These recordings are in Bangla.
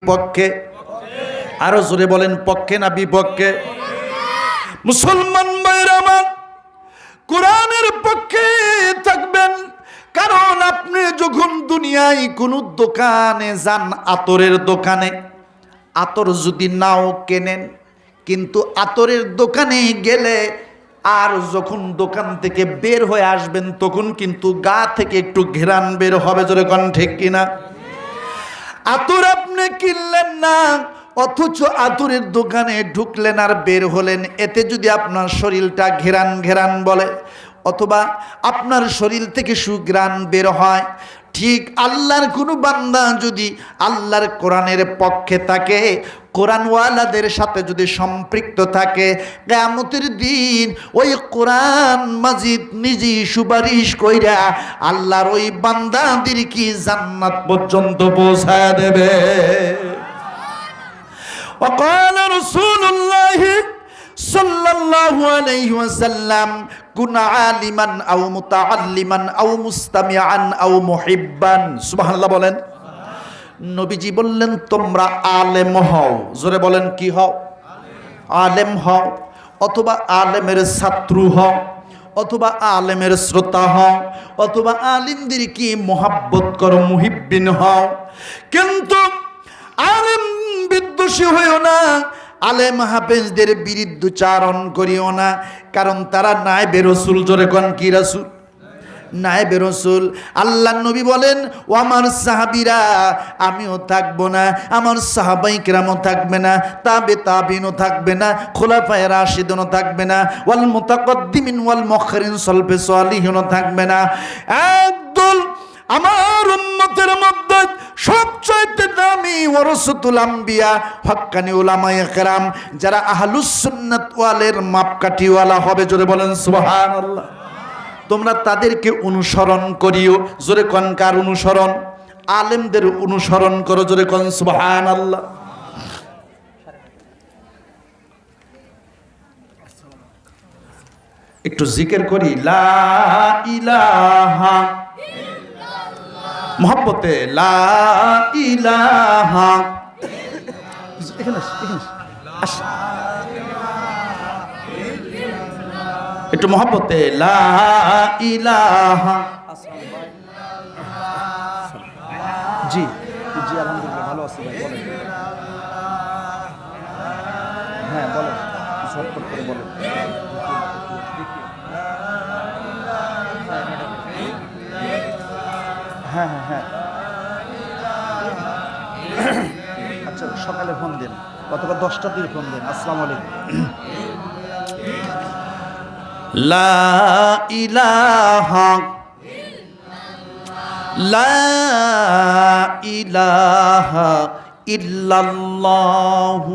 পক্ষে? আরো জোরে বলেন, পক্ষে না বিপক্ষে? মুসলমান ভাইরা আমার, কোরআনের পক্ষে থাকবেন। কারণ আপনি যখন দুনিয়ায় কোনো দোকানে যান, আতরের দোকানে, আতর যদি নাও কেনেন, কিন্তু আতরের দোকানে গেলে আর যখন দোকান থেকে বের হয়ে আসবেন তখন কিন্তু গা থেকে একটু ঘ্রাণ বের হবে। জোরে কোন ঠিক কিনা? আতর আপনি কিনলেন না, অথচ আতরের দোকানে ঢুকলেন আর বের হলেন, এতে যদি আপনার শরীরটা ঘেরান ঘেরান বলে অথবা আপনার শরীর থেকে সুঘ্রাণ বের হয়, ঠিক আল্লাহর কোনো বান্দা যদি আল্লাহর কোরআনের পক্ষে থাকে, কোরআনওয়ালাদের সাথে যদি সম্পৃক্ত থাকে, কিয়ামতের দিন ওই কোরআন মাজিদ নিজেই সুপারিশ কইরা আল্লাহর ওই বান্দাদেরকে জান্নাত পর্যন্ত পৌঁছায় দেবে। وقال رسول الله صلى الله عليه وسلم كن عالما او متعلما او مستمعا او محبا। সুবহানাল্লাহ বলেন। নবীজি বললেন, তোমরা আলেম হও। জোরে বলেন, কি হও? আলেম হও, অথবা আলেমের ছাত্র হও, অথবা আলেমের শ্রোতা হও, অথবা আলিমদেরকে মহাব্বত করো, মুহিব্বিন হও। কিন্তু আলেম বিদ্বেষী হইও না, আলেম হাফেজদের বিরুদ্ধচারণ করিও না, কারণ তারা নায়েবে রাসূল। জোরে কোন কি রাসূল? নায়েবে রাসূল। আল্লাহ নবী বলেন, ও আমার সাহাবীরা, আমিও থাকবো না, আমার সাহাবায়ে কেরামও থাকবে না, তাবিনও থাকবে না, খুলাফায়ে রাশিদুনও থাকবে না, ওয়াল মুতাকদ্দিমিন ওয়াল মুআখিরিন সালফে সালিহিনও থাকবে না। একদল আমার উম্মতের মধ্যে সবচাইতে দামি ওয়ারাসাতুল আম্বিয়া, হক্কানি উলামায়ে কেরাম, যারা আহলুস সুন্নাত ওয়ালের মাপকাঠিওয়ালা হবে। জোরে বলেন সুবহানাল্লাহ। তোমরা তাদেরকে অনুসরণ করিও। জোরে কোন কার অনুসরণ? আলেমদের অনুসরণ করো। জোরে কোন সুবহানাল্লাহ। একটু জিকির করি, লা ইলাহা মোহাব্বতে, লা ইলাহা। এখানে একটু মোহাব্বতে, লা ইলাহা। জি জি, আলহামদুলিল্লাহ ভালো আছি ভাই, বলেন। হ্যাঁ বলেন, ঝটপট করে বলেন। হ্যাঁ হ্যাঁ হ্যাঁ, আচ্ছা সকালে ফোন দিন, অথবা 10টার দিকে ফোন দিন। আসসালামু আলাইকুম। লা ইলাহা লা ইলাহা ইল্লাল্লাহু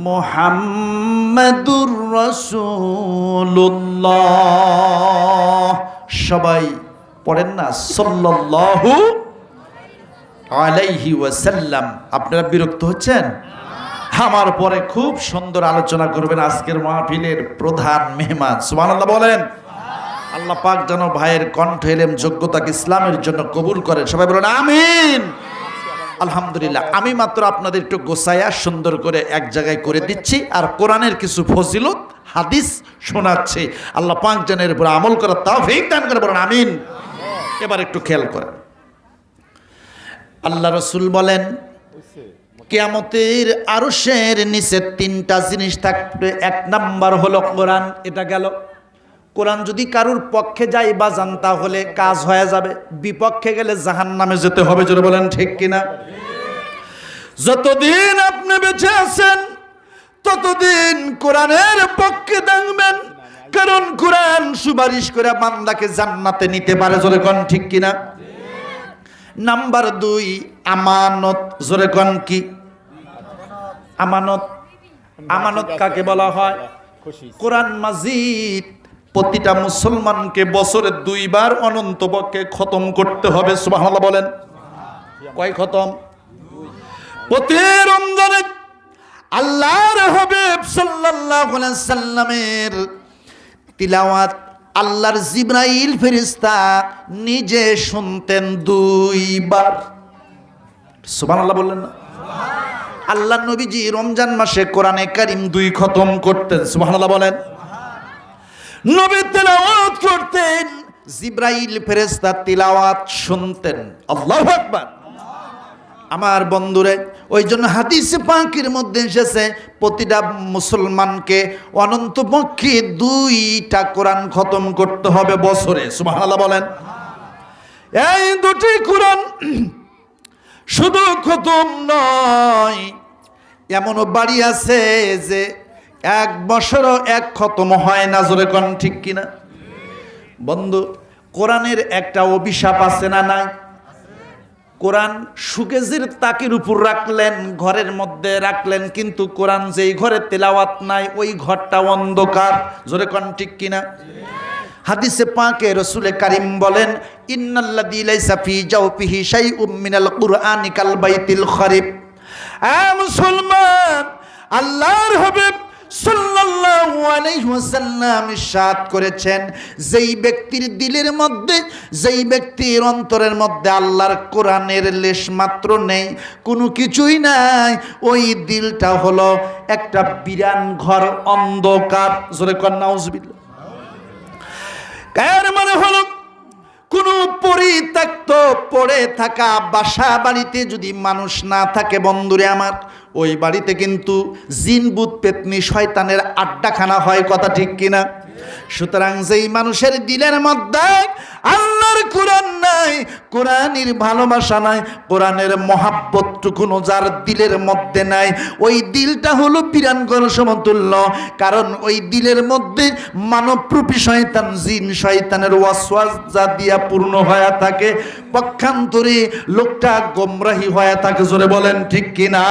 মুহাম্মাদুর রাসূলুল্লাহ। সবাই পড়েন না সাল্লাল্লাহু আলাইহি ওয়াসাল্লাম। আপনারা বিরক্ত হচ্ছেন? আমার পরে খুব সুন্দর আলোচনা করবেন আজকের মাহফিলের প্রধান মেহমান। সুবহানাল্লাহ বলেন। আল্লাহ পাক যেন ভাইয়ের কণ্ঠ এলেম যোগ্যতাকে ইসলামের জন্য কবুল করেন। সবাই বলেন আমিন। আলহামদুলিল্লাহ। আমি মাত্র আপনাদের একটু গোছায়া সুন্দর করে এক জায়গায় করে দিচ্ছি, আর কোরআনের কিছু ফজিলত হাদিস শোনাচ্ছি। আল্লাহ পাক যেন এর উপর আমল করার তৌফিক দান করে। বলেন আমিন। এবার একটু খেয়াল করেন, আল্লাহ রাসূল বলেন, কিয়ামতের আরশের নিচে 3টা জিনিস থাকবে। 1 নাম্বার হলো কোরআন। এটা গেল। কোরআন যদি কারুর পক্ষে যায় বা জান, তাহলে কাজ হয়ে যাবে। বিপক্ষে গেলে জাহান্নামে যেতে হবে। জোরে বলেন ঠিক কিনা? যতদিন আপনি বেঁচে আছেন ততদিন কোরআনের পক্ষে থাকবেন, কারণ কোরআন সুপারিশ করে বান্দাকে জান্নাতে নিতে পারে। জোরে কোন ঠিক কিনা? নাম্বার 2, আমানত। জোরে কোন কি? আমানত। আমানত কাকে বলা হয়? কোরআন মাজিদ প্রতিটা মুসলমানকে বছরে 2 বার অনন্তপক্ষে খতম করতে হবে। সুবহানাল্লাহ বলেন। কয় খতম? প্রতি রমজানে আল্লাহর হাবিব সাল্লাল্লাহু আলাইহি সাল্লামের তিলাওয়াত আল্লাহর জিবরাইল ফেরেশতা নিজে শুনতেন 2 বার। সুবহানাল্লাহ বললেন না? আল্লাহ নবীজি রমজান মাসে কোরআনে কারীম 2 খতম করতেন, সুবহানাল্লাহ বলেন। নবী তেলাওয়াত করতেন, জিবরাইল ফেরেশতা তেলাওয়াত শুনতেন। আল্লাহু আকবার। আমার বন্ধুরে, ওই জন্য হাদিসে পাকের মধ্যে এসেছে প্রতিটা মুসলমানকে অনন্তপক্ষে 2টা কোরআন খতম করতে হবে বছরে, সুবহানাল্লাহ বলেন। এই 2টি কোরআন শুধু খতম নয়, এমনও বাড়ি আছে যে 1 বছরও 1 খতম হয় না, জোরে কোন ঠিক কিনা? বন্ধু, কোরআনের একটা অভিশাপ আছে না নাই? কোরআন সুকেজের তাকের উপর রাখলেন, ঘরের মধ্যে রাখলেন, কিন্তু কোরআন যেই ঘরে তেলাওয়াত নাই ওই ঘরটা অন্ধকার, জোরে কোন ঠিক কিনা? হাদিসে পাকে রাসূল কারীম বলেন, ইন্নাল্লাযী লাইসা ফি জাওফিহি শাইউম মিনাল কুরআনি কাল বাইতিল খারিব। মুসলমান, আল্লাহর হাবিব সাল্লাল্লাহু আলাইহি ওয়াসাল্লাম ইরশাদ করেছেন, যেই ব্যক্তির দিলের মধ্যে, যেই ব্যক্তির অন্তরের মধ্যে আল্লাহর কোরআনের লেশ মাত্র নেই, কোনো কিছুই নাই, ওই দিলটা হলো একটা বিরান ঘর, অন্ধকার, জোরে কোন নাউজুবিল্লাহ। এর মানে হলো কোন পরিত্যক্ত পড়ে থাকা বাসা বাড়িতে যদি মানুষ না থাকে বন্ধুরে আমার, ওই বাড়িতে কিন্তু জিন ভূত পেতনি শয়তানের আড্ডাখানা হয়, কথা ঠিক কিনা? সুতরাং যেই মানুষের দিলের মধ্যে আল্লাহর কোরআন নাই, কোরআনের ভালোবাসা নাই, কোরআনের মহাব্বতটুকুনো যার দিলের মধ্যে নাই, ওই দিলটা হলো পিরানঘর সমতুল্য। কারণ ওই দিলের মধ্যে মানবরূপী শয়তান, জিন শয়তানের ওয়াসওয়াসা দিয়া পূর্ণ হয়ে থাকে, পক্ষান্তরে লোকটা গোমরাহি হয়ে থাকে, জোরে বলেন ঠিক কিনা?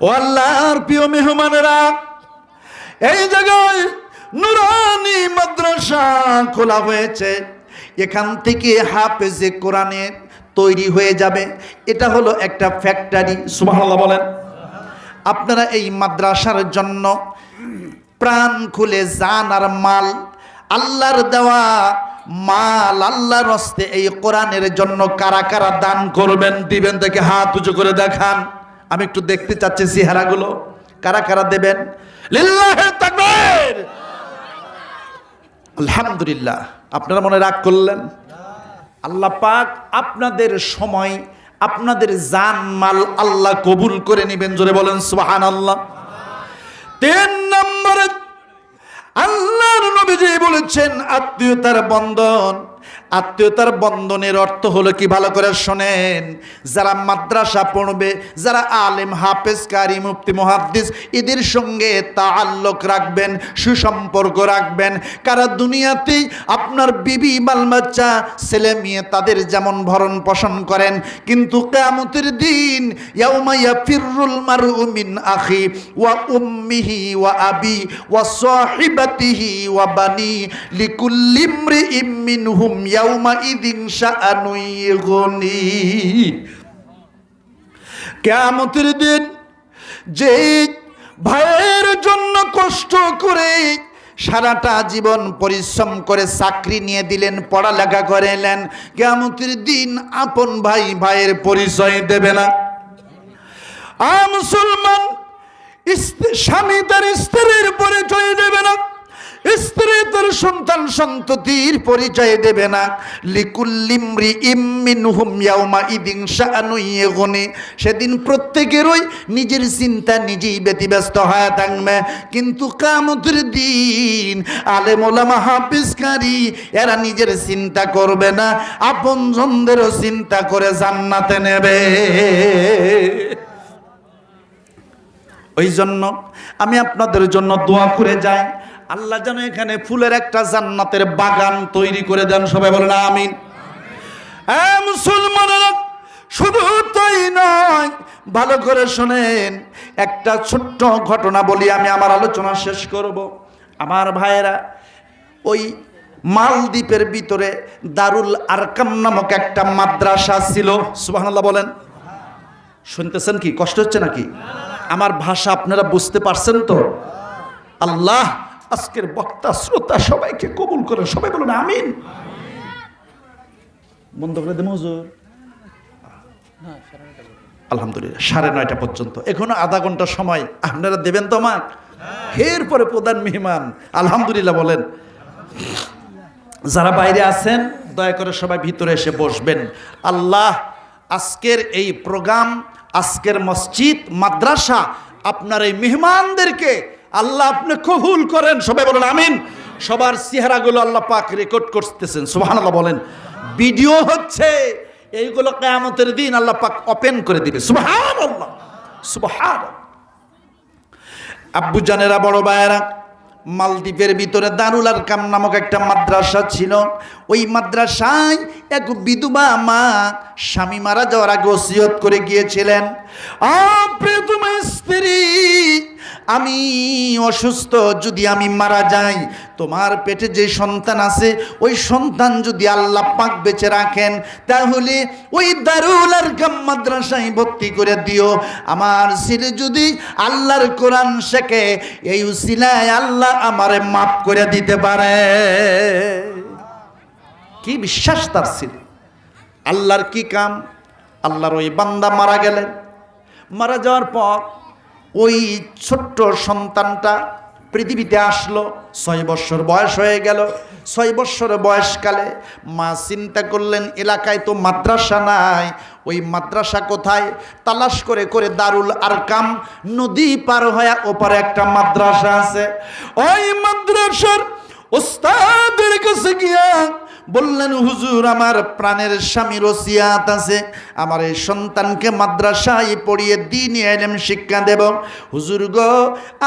ও আল্লাহর প্রিয় মেহমানেরা, এই জায়গায় নুরানি মাদ্রাসা খোলা হয়েছে, এখান থেকে হাফেজে কোরআনে তৈরি হয়ে যাবে। এটা হলো একটা ফ্যাক্টরি, সুবহানাল্লাহ বলেন। আপনারা এই মাদ্রাসার জন্য প্রাণ খুলে যান আর মাল, আল্লাহর দেওয়া মাল, আল্লাহর রাস্তে এই কোরআনের জন্য কারা কারা দান করবেন, দিবেন, দেখে হাত উঁচু করে দেখান। আমি একটু দেখতে চাচ্ছি চেহারাগুলো, কারা কারা দেবেন। লিল্লাহি তাকবীর, আলহামদুলিল্লাহ। আপনারা মনে রাগ করলেন? আল্লাহ পাক আপনাদের সময়, আপনাদের জান মাল আল্লাহ কবুল করে নেবেন, জোরে বলেন সুবহানাল্লাহ। 3 নম্বরে আল্লাহর নবীজি বলেছেন আত্মীয়তার বন্ধন। আত্মীয়তার বন্ধনের অর্থ হলো কি, ভালো করে শোনেন। যারা মাদ্রাসা পড়বে, যারা আলেম, হাফেজ, কারি, মুফতি, মুহাদ্দিস, এদের সঙ্গে তাআল্লুক রাখবেন, সুসম্পর্ক রাখবেন। কারা দুনিয়াতে আপনার বিবি, বাল বাচ্চা, ছেলে মেয়ে, তাদের যেমন ভরণ পোষণ করেন, কিন্তু কিয়ামতের দিন ইয়াউমা ইয়াফিরুল মারউ মিন আখি ওয়া উম্মিহি ওয়া আবি ওয়া সাহিবাতিহি ওয়া বানি লিকুল্লি ইমরিইম মিনহুম ইয়াউমা ইযিন শাআনু ইগনি। কিয়ামতের দিন যে ভাইয়ের জন্য কষ্ট করে সারাটা জীবন পরিশ্রম করে চাকরি নিয়ে দিলেন, পড়ালেখা করেলেন, কিয়ামতের দিন আপন ভাই ভাইয়ের পরিচয় দেবে না। মুসলমান, স্বামী তার স্ত্রীর পরিচয় দেবে না, স্ত্রী তার সন্তান সন্ততির পরিচয় দেবে না। লিকুল্লি ইমরিইম মিনহুম ইয়াউমা ইযিন শাআনু ইগনি। সেদিন প্রত্যেকেরই নিজের চিন্তা নিজেই ব্যতিব্যস্ত হয়ে থাকবে, কিন্তু কিয়ামতের দিন আলেম ওলামা হাফেজ কারি এরা নিজের চিন্তা করবে না, আপনজনদেরও চিন্তা করে জান্নাতে নেবে। ওই জন্য আমি আপনাদের জন্য দোয়া করে যাই, আল্লাহ যেন এখানে ফুলের একটা জান্নাতের বাগান তৈরি করে দেন। সবাই বলেন আমিন। মুসলমানেরা, শুধু তাই নয়, ভালো করে শোনেন, একটা ছোট্ট ঘটনা বলি, আমি আমার আলোচনা শেষ করব। আমার ভাইয়েরা, ওই মালদ্বীপের ভিতরে দারুল আরকাম নামক একটা মাদ্রাসা ছিল, সুবহানাল্লাহ বলেন। শুনতেছেন কি? কষ্ট হচ্ছে নাকি? আমার ভাষা আপনারা বুঝতে পারছেন তো? আল্লাহ আজকের বক্তা শ্রোতা সবাইকে কবুল করে, সবাই বলুন আমিন। বন্ধ করে দেন হুজুর। আলহামদুলিল্লাহ 9:30 পর্যন্ত, এখনো আধা ঘন্টা সময় আপনারা দেবেন তো আমাকে। এরপরে প্রধান মেহমান আলহামদুলিল্লাহ বলেন। যারা বাইরে আছেন দয়া করে সবাই ভিতরে এসে বসবেন। আল্লাহ আজকের এই প্রোগ্রাম, আজকের মসজিদ মাদ্রাসা, আপনার এই মেহমানদেরকে আল্লাহ আপনি কবুল করেন। সবাই বলেন আমিন। সবার চেহারাগুলো আল্লাহ পাক রেকর্ড করতেছেন, সুবহানাল্লাহ বলেন। ভিডিও হচ্ছে, এইগুলো কিয়ামতের দিন আল্লাহ পাক ওপেন করে দিবে। সুবহানাল্লাহ সুবহানাল্লাহ। আব্বু জানেরা, বড় ভাইয়েরা, মালদ্বীপের ভিতরে দারুল আরকাম নামক একটা মাদ্রাসা ছিল। ওই মাদ্রাসায় এক বিধবা মা স্বামী মারা যাওয়ার আগে ওসিয়ত করে গিয়েছিলেন, প্রিয়তম স্ত্রী, আমি অসুস্থ, যদি আমি মারা যাই, তোমার পেটে যে সন্তান আছে ওই সন্তান যদি আল্লাহ পাক বেঁচে রাখেন, তাহলে ওই দারুল আরকাম মাদ্রাসায় ভর্তি করে দিও। আমার ছেলে যদি আল্লাহর কোরআন শেখে, এই উসিলায় আল্লাহ আমারে মাফ করে দিতে পারে। কি বিশ্বাস তার ছিল। আল্লাহর কি কাম। আল্লাহর ওই বান্দা মারা গেলেন। মারা যাওয়ার পর ওই ছোট্ট সন্তানটা পৃথিবীতে আসলো। 6 বছর বয়স হয়ে গেল। 6 বছর বয়সকালে মা চিন্তা করলেন, এলাকায় তো মাদ্রাসা নাই, ওই মাদ্রাসা কোথায়? তালাশ করে করে দারুল আরকাম নদী পার হয়ে ওপারে একটা মাদ্রাসা আছে। ওই মাদ্রাসার ওস্তাদের কাছে গিয়া বললেন, হুজুর, আমার প্রাণের স্বামীর ওসিয়াত আছে, আমার এই সন্তানকে মাদ্রাসায় পড়িয়ে দ্বীনি ইলম শিক্ষা দেব। হুজুর গো,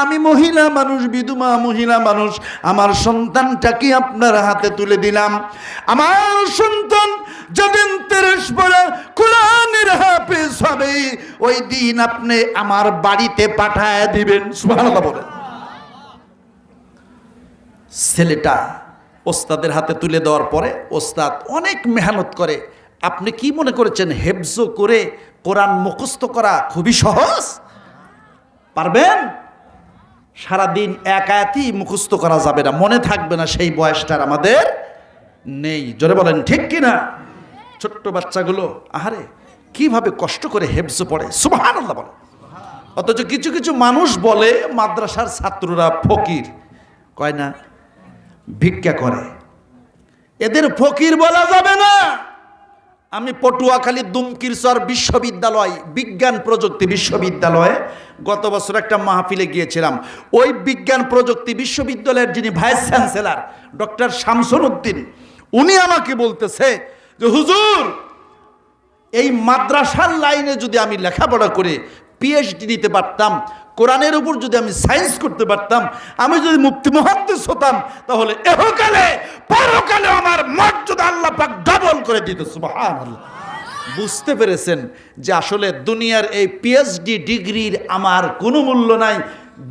আমি মহিলা মানুষ, বিধবা মহিলা মানুষ, আমার সন্তানটাকে আপনার হাতে তুলে দিলাম। আমার সন্তান যেদিন 30 পড়া কোরআনের হাফেজ হবে, ওই দিন আপনি আমার বাড়িতে পাঠায় দিবেন। সুবহানাল্লাহ বলেন। ছেলেটা ওস্তাদের হাতে তুলে দেওয়ার পরে ওস্তাদ অনেক মেহনত করে। আপনি কি মনে করেছেন হেফজ করে কোরআন মুখস্থ করা খুবই সহজ? পারবেন? সারাদিন এক আয়াতই মুখস্থ করা যাবে না, মনে থাকবে না, সেই বয়সটার আমাদের নেই। জোরে বলেন ঠিক কিনা? ছোট্ট বাচ্চাগুলো আহারে কিভাবে কষ্ট করে হেফজ পড়ে, সুবহানাল্লাহ বলে। অথচ কিছু কিছু মানুষ বলে মাদ্রাসার ছাত্ররা ফকির, কয় না, ভিক্ষা করে। এদের ফকির বলা যাবে না। আমি পটুয়াখালী দুমকিরচর বিশ্ববিদ্যালয়, বিজ্ঞান প্রযুক্তি বিশ্ববিদ্যালয়ে গত বছর একটা মাহফিলে গিয়েছিলাম। ওই বিজ্ঞান প্রযুক্তি বিশ্ববিদ্যালয়ের যিনি vice chancellor doctor Shamsul Uddin, উনি আমাকে বলতেছে যে হুজুর, এই মাদ্রাসার লাইনে যদি আমি লেখাপড়া করে পিএইচডি নিতে পারতাম, কোরআনের উপর যদি আমি সায়েন্স করতে পারতাম, আমি যদি মুফতি মুহাদ্দিস হতাম, তাহলে এহকালে পরকালে আমার মর্যাদা আল্লাহ পাক ডাবল করে দিত। সুবহানাল্লাহ। বুঝতে পেরেছেন যে আসলে দুনিয়ার এই পিএইচডি ডিগ্রির আমার কোনো মূল্য নাই।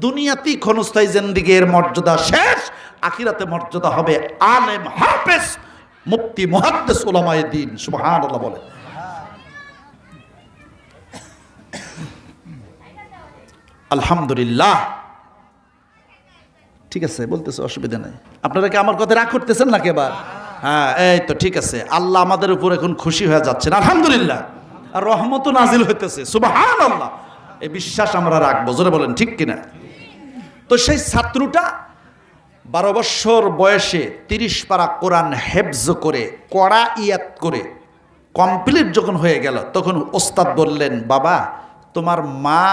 দুনিয়াতেই ক্ষণস্থায়ী জিন্দেগির মর্যাদা শেষ, আখিরাতে মর্যাদা হবে আলেম, হাফেজ, মুফতি মুহাদ্দিস, উলামায়ে দ্বীন। সুবহানাল্লাহ বলে। আলহামদুলিল্লাহ। ঠিক আছে, বলতেছে, অসুবিধা নেই। আপনারা কি আমার কথা রাগ করতেছেন নাকি এবার? হ্যাঁ, এই তো ঠিক আছে। আল্লাহ আমাদের উপর এখন খুশি হয়ে যাচ্ছেন, আলহামদুলিল্লাহ, আর রহমত নাজিল হইতেছে। সুবহানাল্লাহ। এই বিশ্বাস আমরা রাখবো, জোরে বলেন ঠিক কিনা? তো সেই ছাত্রটা 12 বছর বয়সে 30 পারা কোরআন হেফজ করে, কড়া ইয়াত করে কমপ্লিট যখন হয়ে গেল, তখন ওস্তাদ বললেন, বাবা, তোমার মা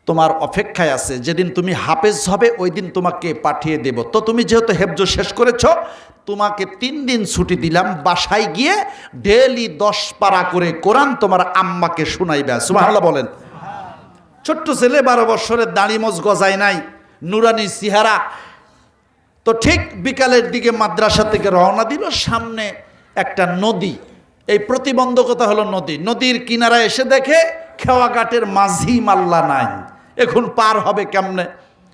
তোমার অপেক্ষায় আছে, যেদিন তুমি হাফেজ হবে ওই দিন তোমাকে পাঠিয়ে দেব। তো তুমি যেহেতু হেফজ শেষ করেছো, তোমাকে 3 দিন ছুটি দিলাম, বাসায় গিয়ে ডেইলি 10 পারা করে কোরআন তোমার আম্মাকে শোনাইবা। সুবহানাল্লাহ বলেন। ছোট্ট ছেলে, 12 বছরের, দাড়ি মোজ গজায় নাই, নুরানি চেহারা। তো ঠিক বিকালের দিকে মাদ্রাসা থেকে রওনা দিল। সামনে একটা নদী, এই প্রতিবন্ধকতা হলো নদী। নদীর কিনারায় এসে দেখে খেওয়াঘাটের মাঝি মাল্লা নাই, এখন পার হবে কেমনে?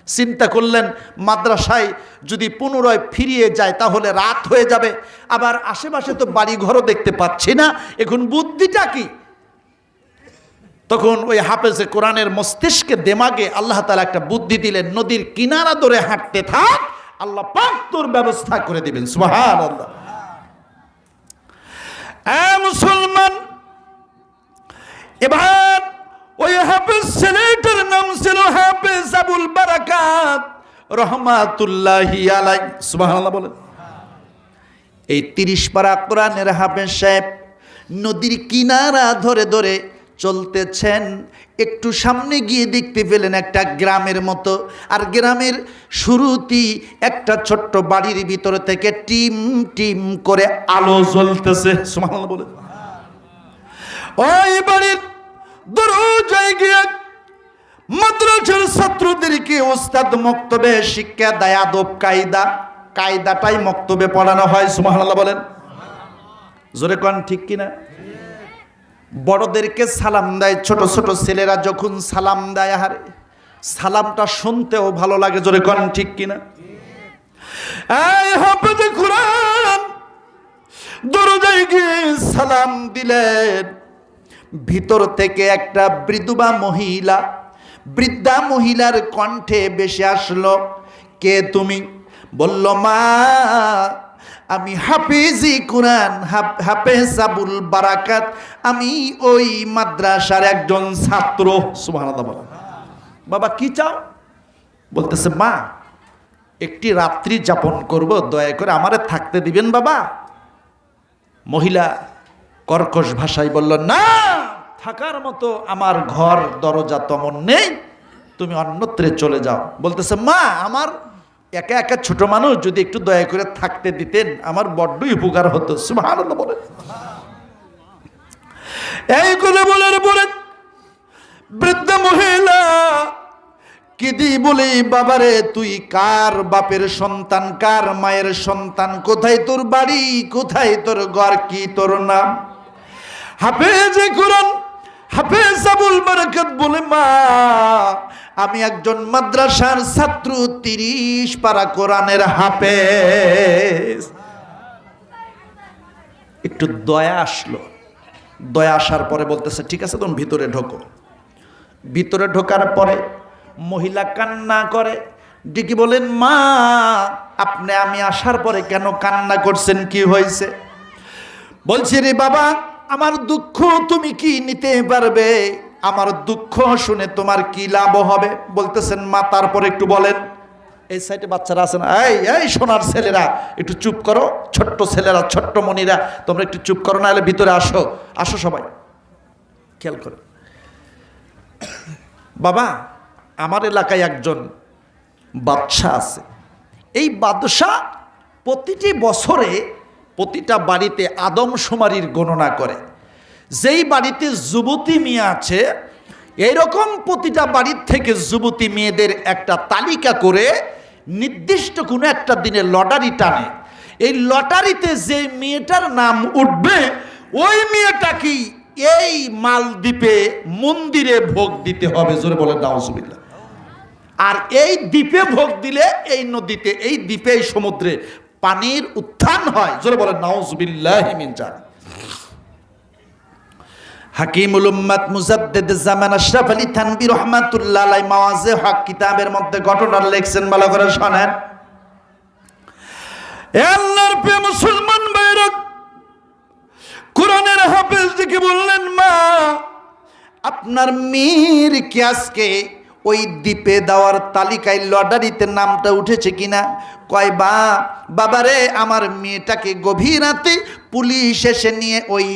চিন্তা করলেন, মাদ্রাসায় যদি পুনরায় ফিরিয়ে যায় তাহলে রাত হয়ে যাবে, আবার আশেপাশে তো বাড়িঘরও দেখতে পাচ্ছি না, এখন বুদ্ধিটা কি? তখন ওই হাফেজে কোরআনের মস্তিষ্কে, দেমাগে আল্লাহ তাআলা একটা বুদ্ধি দিলেন, নদীর কিনারা ধরে হাঁটতে থাক, আল্লাহ পাক তোর ব্যবস্থা করে দিবেন। সুবহানাল্লাহ। মুসলমান, এবার ওই হাফেজ ছেলেটার নাম ছিল হাফেজ আবুল বারাকাত রহমাতুল্লাহি আলাইহি। সুবহানাল্লাহ বলেন। এই 30 পারা কোরআনের হাফেজ সাহেব নদীর কিনারা ধরে ধরে চলতেছেন। একটু সামনে গিয়ে দেখতে পেলেন একটা গ্রামের মতো, আর গ্রামের শুরুতেই একটা ছোট্ট বাড়ির ভিতর থেকে টিম টিম করে আলো জ্বলতেছে। সুবহানাল্লাহ বলেন। ওই বাড়ির দরজায় গিয়ে মাদ্রাসার ছাত্রদেরকে ওস্তাদ মক্তবে শিক্ষা দেয়, আদব কায়দাটাই মক্তবে পড়ানো হয়। সুবহানাল্লাহ বলেন। জোরে কোন ঠিক কিনা? বড়দেরকে সালাম দেয়, ছোট ছোট ছেলেরা যখন সালাম দেয়, আরে সালামটা শুনতেও ভালো লাগে। জোরে কোন ঠিক কিনা? এই হাফেজে কোরআন দরজায় গিয়ে সালাম দিলেন। ভিতর থেকে একটা বৃদ্ধা মহিলার কণ্ঠে ভেসে আসলো, কে তুমি? বলল, মা আমি হাফেজি কোরআন হাফেজ আবুল বারাকাত, আমি ওই মাদ্রাসার একজন ছাত্র। সুবহানাল্লাহ বলেন। বাবা কি চাও? বলতেছে, মা একটি রাত্রি যাপন করব, দয়া করে আমারে থাকতে দিবেন বাবা। মহিলা কর্কশ ভাষায় বলল, না, থাকার মতো আমার ঘর দরজা তেমন নেই, তুমি অন্যত্রে চলে যাও। বলতেছে, মা আমার একা একা ছোট মানুষ, যদি একটু দয়া করে থাকতে দিতেন আমার বড্ডই উপকার হতো। সুবহানাল্লাহ বলেন। এই কথা বলার পরে বৃদ্ধ মহিলা কিদি বলে, বাবারে তুই কার বাপের সন্তান, কার মায়ের সন্তান, কোথায় তোর বাড়ি, কোথায় তোর ঘর, কি তোর নাম? হাফেজে কোরআন হাফেজ আবুল বারাকাত বলে, মা আমি একজন মাদ্রাসার ছাত্র, 30 পারা কোরআনের হাফেজ। একটু দয়া আসলো। দয়া আসার পরে বলতেছে, ঠিক আছে তুমি ভিতরে ঢোকো। ভিতরে ঢোকার পরে মহিলা কান্না করে, ডেকে বলেন, মা আপনি আমি আসার পরে কেন কান্না করছেন, কি হয়েছে? বলছি, রে বাবা আমার দুঃখ তুমি কি নিতে পারবে? আমার দুঃখ শুনে তোমার কি লাভ হবে? বলতেছেন, মা তারপর একটু বলেন। এই সাইডে বাচ্চারা আছে না, এই সোনার ছেলেরা একটু চুপ করো, ছোট্ট ছেলেরা, ছোট্ট মনিরা তোমরা একটু চুপ করো, না হলে ভিতরে আসো, আসো সবাই খেয়াল করো। বাবা আমার এলাকায় একজন বাদশা আছে। এই বাদশা প্রতিটি বছরে প্রতিটা বাড়িতে আদমশুমারির গণনা করে। যেই বাড়িতে যুবতী মেয়ে আছে, এইরকম প্রতিটা বাড়ির থেকে যুবতী মেয়েদের একটা তালিকা করে নির্দিষ্ট কোনো একটা দিনে লটারি টানে। এই লটারিতে যে মেয়েটার নাম উঠবে, ওই মেয়েটাকে এই মালদ্বীপে মন্দিরে ভোগ দিতে হবে। জোরে বলেন নাউজুবিল্লাহ। আর এই দ্বীপে ভোগ দিলে এই নদীতে, এই দ্বীপে, এই সমুদ্রে পানির উত্থান হয়। জোরে বলেন নাউজুবিল্লাহি মিন যালিক। হাকিমুল উম্মাত মুজাদ্দিদ জামান আশরাফ আলী থানভী রাহমাতুল্লাহ আলাইহি মাওয়াজে হক কিতাবের মধ্যে ঘটনা লিখছেন, ভালো করে শুনেন। এ আল্লাহর প্রিয় মুসলমান ভাইরা, কোরআনের হাফেজ দিকে বললেন, মা আপনার মেয়ের কি আজকে ওই দ্বীপে দেওয়ার তালিকায় লটারিতে নামটা উঠেছে কিনা? কয়, বাবারে আমার মেয়েটাকে গভীর রাতে পুলিশ এসে নিয়ে ওই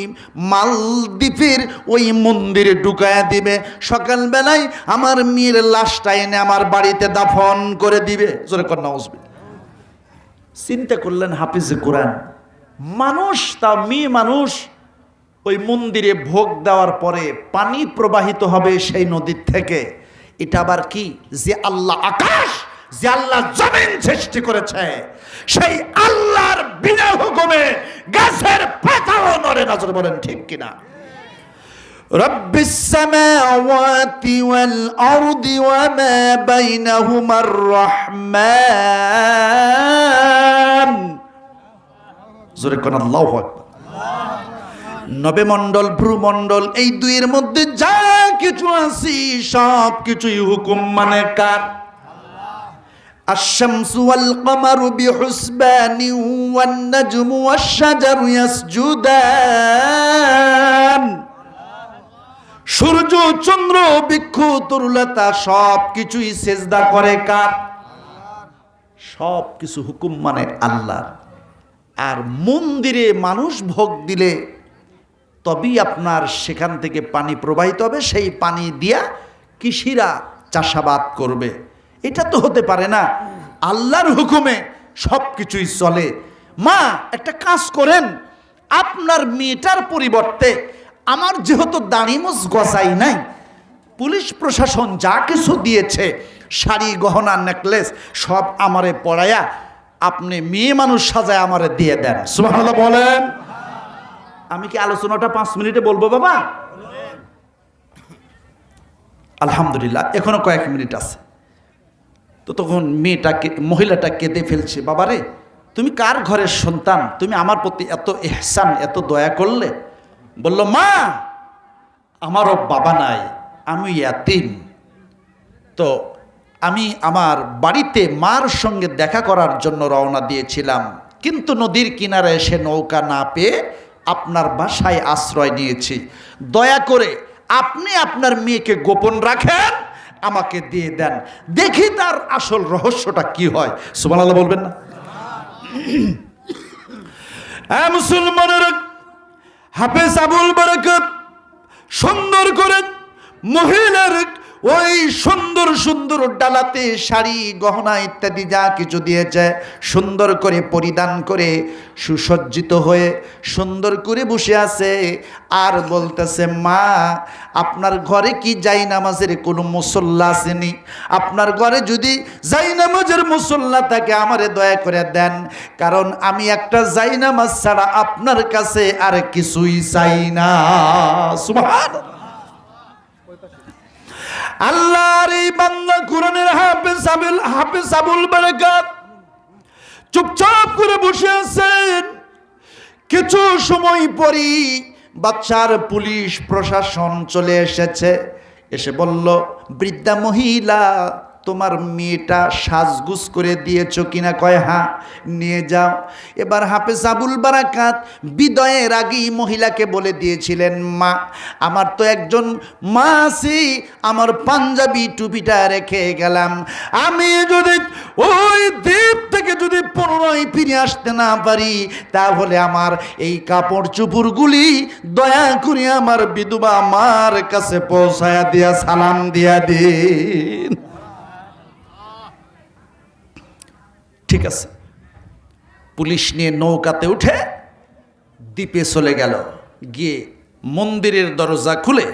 মালদ্বীপের ওই মন্দিরে ঢুকায়া দিবে, সকালবেলায় আমার মেয়ের লাশটা এনে আমার বাড়িতে দাফন করে দিবে। জোরে কর নাউজুবিল্লাহ। চিন্তা করলেন হাফিজে কোরআন মানুষ, তা মেয়ে মানুষ, ওই মন্দিরে ভোগ দেওয়ার পরে পানি প্রবাহিত হবে সেই নদীর থেকে। এটা আবার কি? যে আল্লাহ আকাশ, যে আল্লাহ জমিন সৃষ্টি করেছে, সেই আল্লাহর বিনা হুকুমে গাছের পাতাও নড়ে না। জোরে বলেন ঠিক কিনা? রব্বিস সামাওয়াতি ওয়াল আরদি ওয়া মা বাইনাহুমার রহমান। জোরে কোন আল্লাহু আকবার। নবমণ্ডল ভ্রুমণ্ডল এই দুইয়ের মধ্যে যা কিছু আছে সব কিছুই হুকুম মানে কার? আশ-শামসু ওয়াল কমারু বিহুসবানি ওয়ান নাজমু ওয়াশ-শাজারু ইয়াসজুদান। সূর্য, চন্দ্র, বৃক্ষ, তরুলতা সব কিছুই সেজদা করে কার? সব কিছু হুকুম মানে আল্লাহর। আর মন্দিরে মানুষ ভোগ দিলে তবেই আপনার সেখান থেকে পানি প্রবাহিত হবে, সেই পানি দিয়া কৃষিরা চাষাবাদ করবে। এটা তো হতে পারে না। আল্লাহর হুকুমে সব কিছুই চলে। মা একটা কাজ করেন, আপনার মেয়েটার পরিবর্তে আমার যেহেতু দাড়িমুছ গজাই নাই, পুলিশ প্রশাসন যা কিছু দিয়েছে, শাড়ি, গহনা, নেকলেস সব আমারে পড়ায়া আপনি মেয়ে মানুষ সাজায় আমারে দিয়ে দেন। সুবহানাল্লাহ বলেন। আমি কি আলোচনাটা 5 মিনিটে বলবো বাবা? আলহামদুলিল্লাহ, এখনো কয়েক মিনিট আছে। তো তখন মহিলাটা কেঁদে ফেলছে, বাবারে তুমি কার ঘরের সন্তান, তুমি আমার প্রতি এত ইহসান, এত দয়া করলে? বলল, মা আমারও বাবা নাই, আমি ইয়াতীম। তো আমি আমার বাড়িতে মার সঙ্গে দেখা করার জন্য রওনা দিয়েছিলাম, কিন্তু নদীর কিনারে এসে নৌকা না পেয়ে আপনার বাসায় আশ্রয় নিয়েছি। দয়া করে আপনি আপনার মেয়েকে গোপন রাখেন, আমাকে দিয়ে দেন, দেখি তার আসল রহস্যটা কি হয়। সুবহানাল্লাহ বলবেন না? মুসলমানের হাফেজ আবুল বারাকাত সুন্দর করে মহিলার ওই সুন্দর সুন্দর ডালাতে শাড়ি, গহনা ইত্যাদি যা কিছু দিয়েছে সুন্দর করে পরিধান করে সুসজ্জিত হয়ে সুন্দর করে বসে আছে। আর বলতেছে, মা আপনার ঘরে কি জায়নামাজের কোনো মুসল্লা আসেনি? আপনার ঘরে যদি জায়নামাজের মুসল্লা থাকে আমারে দয়া করে দেন, কারণ আমি একটা জায়নামাজ ছাড়া আপনার কাছে আর কিছুই চাই না। সুবহানাল্লাহ। আল্লাহর এই বান্দা কুরআনের হাফেজ আবুল বারাকাত চুপচাপ করে বসে আছেন। কিছু সময় পরই বাদশার পুলিশ প্রশাসন চলে এসেছে। এসে বলল, বৃদ্ধা মহিলা তোমার মেয়েটা সাজগুজ করে দিয়েছো কিনা? কয় হ্যাঁ। নিয়ে যাও। এবার হাফেজ আবুল বারাকাত বিদায়ের আগেই মহিলাকে বলে দিয়েছিলেন, মা আমার তো একজন মা আছে, আমার পাঞ্জাবি টুপিটা রেখে গেলাম, আমি যদি ওই দ্বীপ থেকে যদি পুনরায় ফিরে আসতে না পারি তাহলে আমার এই কাপড় চুপুরগুলি দয়া করে আমার বিধবা মার কাছে পৌঁছায়া দিয়া সালাম দিয়া দিন। ঠিক আছে। পুলিশ নিয়ে নৌকাতে উঠে দ্বীপে চলে গেল। গিয়ে মন্দিরের দরজা খুলে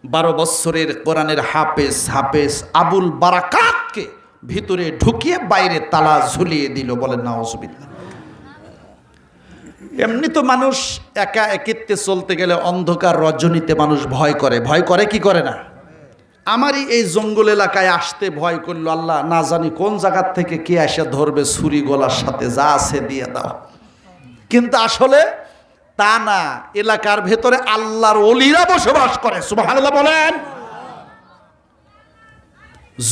12 বছরের কোরআনের হাফেজ আবুল বারাকাতকে ভিতরে ঢুকিয়ে বাইরে তালা ঝুলিয়ে দিল। বলেন নাউজুবিল্লাহ। এমনি তো মানুষ একা একিত্বে চলতে গেলে অন্ধকার রজনীতে মানুষ ভয় করে কি করে না? আমারই এই জঙ্গল এলাকায় আসতে ভয় করলো, আল্লাহ না জানি কোন জায়গার থেকে কে এসে ধরবে, ছুরি গলার সাথে যা আছে দিয়ে দাও। কিন্তু আসলে তা না, এলাকার ভেতরে আল্লাহর ওলিরা বসবাস করে। সুবহানাল্লাহ বলেন।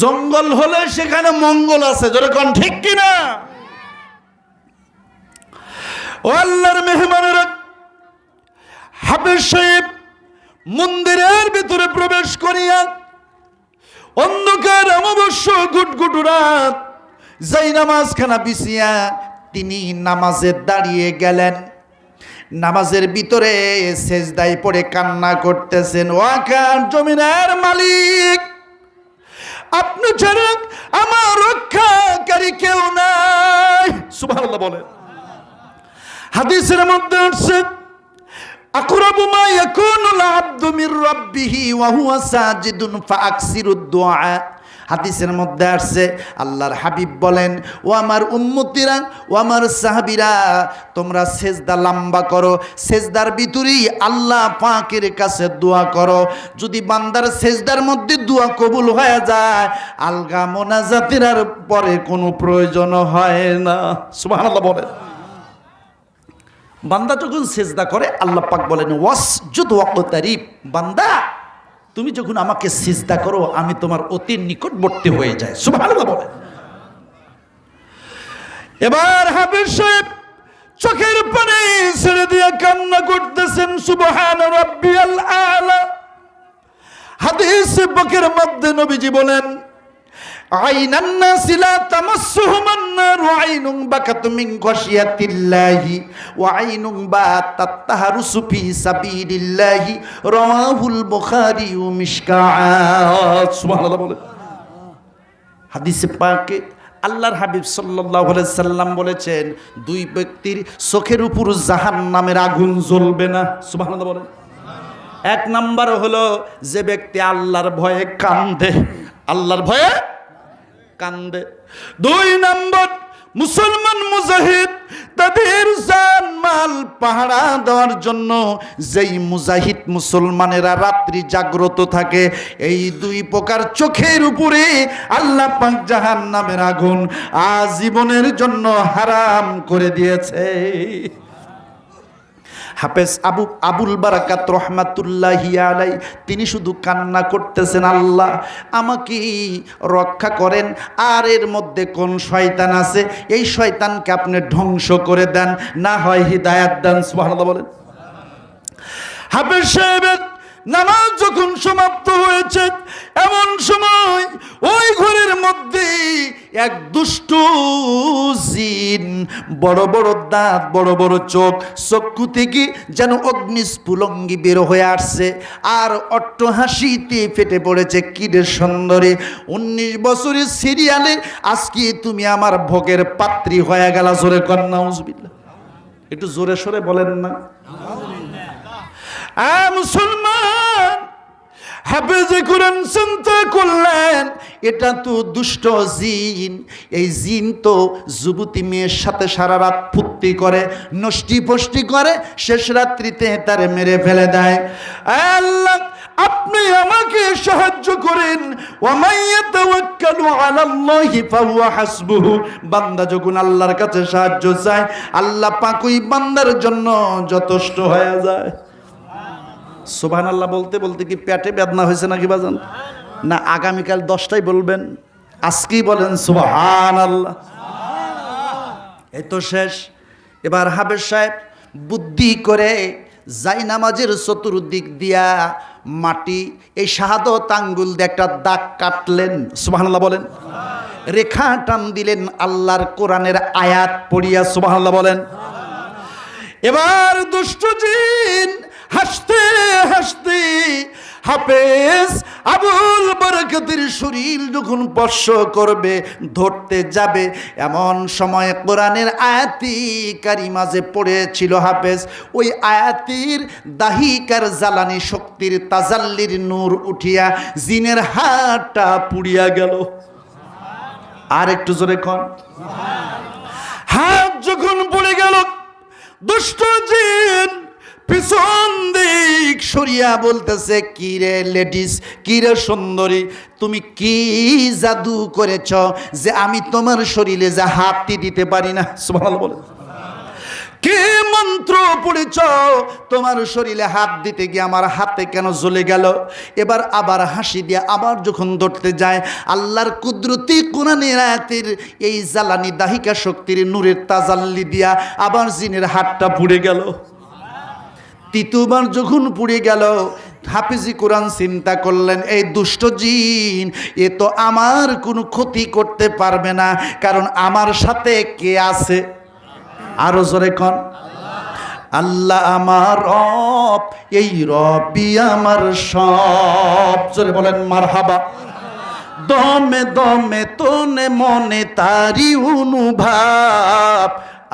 জঙ্গল হলে সেখানে মঙ্গল আছে, জোরে কোন ঠিক কিনা? ও আল্লাহর মেহমানেরা, হাফেজ সাহেব মন্দিরের ভিতরে প্রবেশ করিয়া অন্ধকার অমাবস্য গুটগুট রাত জায়নামাজ খানা বিছিয়া তিনি নামাজে দাঁড়িয়ে গেলেন। নামাজের ভিতরে সেজদায় পড়ে কান্না করতেছেন, ও আকাশ জমিনের মালিক, আপনি ছাড়া আমার রক্ষাকারী কেউ নাই। সুবহানাল্লাহ বলেন। হাদিসের মধ্যে আসছে, আকরাবু মা ইয়াকুনুল আবদু মির রাব্বিহি ওয়া হুয়া সাজিদুন ফাআকসিরুদ দুআ। হাদিসের মধ্যে আসছে, আল্লাহর হাবিব বলেন, ও আমার উম্মতিরা, ও আমার সাহাবীরা, তোমরা সেজদা লম্বা করো, সেজদার ভিতরেই আল্লাহ পাকের কাছে দোয়া করো। যদি বান্দার সেজদার মধ্যে দোয়া কবুল হয়ে যায়, আলগা মোনাজাতের আর পরে কোনো প্রয়োজন হয় না। সুবহানাল্লাহ বলেন। বান্দা যখন সেজদা করে আল্লাহ পাক বলেন, ওয়াসজুদ ওয়াকতারিব, বান্দা তুমি যখন আমাকে সিজদা করো আমি তোমার অতি নিকটবর্তী হয়ে যাই। সুবহানাল্লাহ বলেন। এবার হাফেজ সাহেব চোখের পানি ছেড়ে দিয়ে কান্না করতেছেন, সুবহান রাব্বিয়াল আলা পাকের মধ্যে নবীজি বলেন, আইনান নাসি লা তামাসসুহুমান নার ওয়া আইনুন বাকাত মিন খাশিয়াতিল্লাহি ওয়া আইনুন বাতাত তাহারুসু ফি সাবিলিল্লাহি রাওয়াহুল বুখারী ও মিশকাত। সুবহানাল্লাহ বলে। হাদিসে পাকে আল্লাহর হাবিব সাল্লাল্লাহু আলাইহি সাল্লাম বলেছেন, দুই ব্যক্তির চোখের উপর জাহান্নামের আগুন জ্বলবে না। সুবহানাল্লাহ বলেন। এক নাম্বার হলো যে ব্যক্তি আল্লাহর ভয়ে কান্দে, আল্লাহর ভয়ে কান্দে। দুই নাম্বার মুসলমান মুজাহিদ, তাদের জান মাল পাহারা দেওয়ার জন্য যেই মুজাহিদ মুসলমানেরা রাত্রি জাগ্রত থাকে, এই দুই প্রকার চোখের উপরে আল্লাহ পাক জাহান্নামের আগুন আজীবনের জন্য হারাম করে দিয়েছে। হাফেজ আবুল বারাকাত রহমাতুল্লাহি আলাই তিনি শুধু কান্না করতেছেন, আল্লাহ আমাকে রক্ষা করেন, আর এর মধ্যে কোন শয়তান আছে, এই শয়তানকে আপনি ধ্বংস করে দেন, না হয় হিদায়াত দেন। সুবহানাল্লাহ বলেন। হাফেজ সাহেবের নামাজ যখন সমাপ্ত হয়েছে, এমন সময় ওই ঘরের মধ্যে এক দুষ্ট জিন, বড় বড় দাঁত, বড় বড় চোখ, চক্ষু থেকে যেন অগ্নিস্ফুলঙ্গি বের হয়ে আসছে, আর অট্ট হাসিতে ফেটে পড়েছে। কিরে সুন্দরী, 19 বছরের সিরিয়ালে আজকে তুমি আমার ভোগের পাত্রী হয়ে গেলা। জোরে কর নাউজুবিল্লাহ। একটু জোরে সরে বলেন না। মুসলমান হাফেজে কোরআন চিন্তা করলেন, এটা তো দুষ্ট জিন। এই জিন তো যুবতী মেয়ের সাথে সারা রাত ফুর্তি করে, নষ্টি ফষ্টি করে, শেষ রাত্রিতে তারে মেরে ফেলে দেয়। আল্লাহ আপনি আমাকে সাহায্য করেন। ওয়া মান ইয়াতাওয়াক্কালু আলাল্লাহি ফাহুয়া হাসবুহু। বান্দা যখন আল্লাহর কাছে সাহায্য চায়, আল্লাহ পাক ওই বান্দার জন্য যথেষ্ট হয়ে যায়। সুবহানাল্লাহ বলতে বলতে কি পেটে বেদনা হয়েছে নাকি বাজান? না আগামীকাল 10টায় বলবেন? আজকেই বলেন সুবহানাল্লাহ। এই তো শেষ। এবার হাফেজ সাহেব বুদ্ধি করে জায়নামাজের চতুর্দিক দিয়া মাটি, এই শাহাদত আঙ্গুল দিয়ে একটা দাগ কাটলেন। সুবহানাল্লাহ বলেন। রেখা টান দিলেন, আল্লাহর কোরআনের আয়াত পড়িয়া। সুবহানাল্লাহ বলেন। এবার দুষ্ট জিন হাসতে হাসতে হাফেজ আবুল বারাকাতের শরীর যখন স্পর্শ করবে, ধরতে যাবে, এমন সময় কোরআনের আয়াতি কারিমা যে পড়েছিল হাফেজ, ওই আয়াতির দাহিকার জ্বালানি শক্তির তাজাল্লির নূর উঠিয়া জিনের হাতটা পুড়িয়া গেল। আর একটু জোরে কন। হাত যখন পড়ে গেল, দুষ্ট জিন পিছন দিক সরিয়া বলতেছে, কি রে লেডিস, কি রে সুন্দরী, তুমি কি জাদু করেছ যে আমি তোমার শরীরে যা হাতটি দিতে পারি না? সুবহানাল্লাহ বলে। কি মন্ত্র পড়েছ, তোমার শরীরে হাত দিতে গিয়ে আমার হাতে কেন জ্বলে গেল? এবার আবার হাসি দিয়ে আবার যখন ধরতে যায়, আল্লাহর কুদরতি কোরআনের আয়াতের এই জ্বালানি দাহিকা শক্তির নূরের তাজাল্লি দিয়া আবার জিনের হাতটা পুড়ে গেল। তৃতীয়বার যখন পুড়ে গেল, হাফিজি কোরআন চিন্তা করলেন, এই দুষ্ট জিন এ তো আমার কোনো ক্ষতি করতে পারবে না, কারণ আমার সাথে কে আছে? আরো জোরে কন। আল্লাহ আমার রব, এই রবই আমার সব। জোরে বলেন মারহাবা। দমে দমে তোনে মনে তারি অনুভব,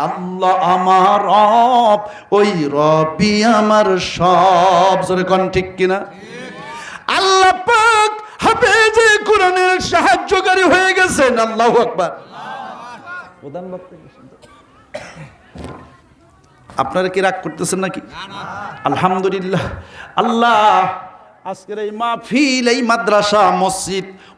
আল্লাহ আমার রব, ওই রবই আমার সব। জোরে কোন ঠিক কিনা? আল্লাহ পাক হাফেজে কোরআনের সাহায্যকারী হয়ে গেছেন। আল্লাহু আকবার। প্রধান বক্তা আপনারা কি রাগ করতেছেন নাকি? আলহামদুলিল্লাহ। আল্লাহ আজকের এই মাহফিল, এই মাদ্রাসা, মসজিদ